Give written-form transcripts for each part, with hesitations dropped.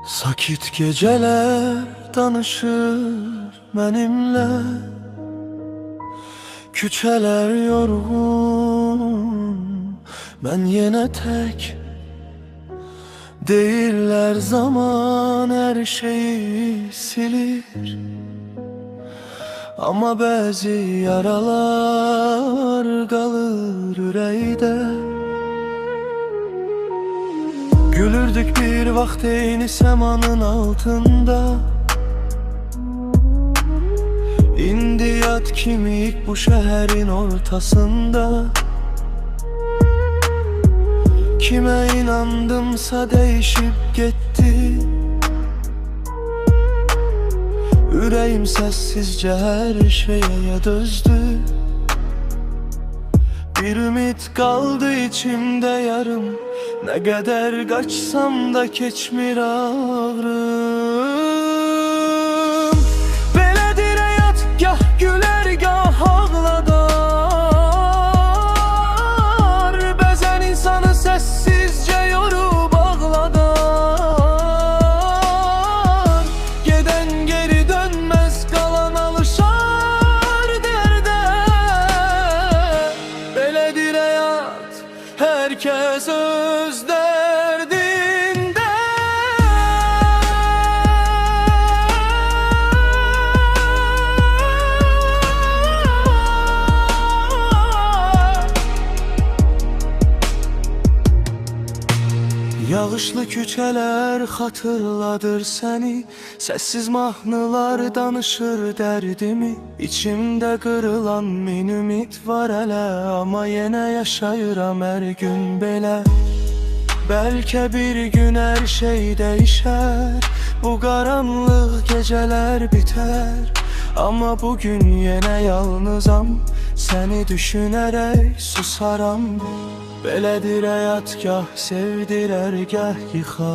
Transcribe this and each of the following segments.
Sakit geceler danışır benimle, küçeler yorgun, ben yine tek. Değiller zaman her şeyi silir, ama bazı yaralar kalır yüreğde. Gülürdük bir vaxt eyni semanın altında, İndi yad kimik bu şehrin ortasında. Kime inandımsa değişip gitti, yüreğim sessizce her şeye dözdü. Bir ümit kaldı içimde yarım, ne kadar kaçsam da keçmir ağrım. Belədir həyat, gah gülər gah ağladar, bəzən insanı səssizcə yorub ağladar. Gedən geri dönməz, qalan alışar dərdə. Belədir həyat, herkes öz derdinde. Yağışlı küçeler hatırladır seni, sessiz mahnılar danışır derdimi. İçimde kırılan min ümit var hele, ama yine yaşayıram her gün belə. Belki bir gün her şey değişer, bu karanlık geceler biter. Ama bugün yine yalnızam, seni düşünerek susaram. Belədir həyat, gah sevdirer gah yıkar.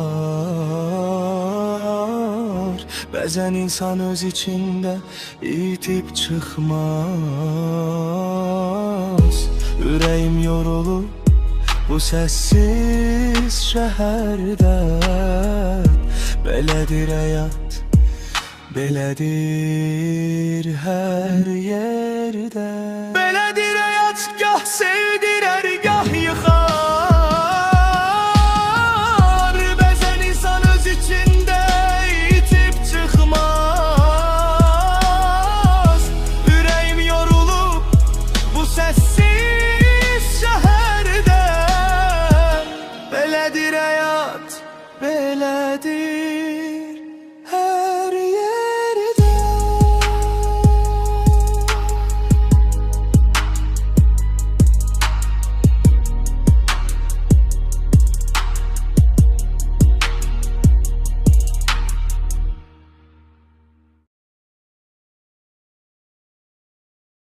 Bəzən insan öz içinde itip çıkmaz. Yüreğim yorulur bu sessiz şehirde. Belədir həyat, belədir her yerde.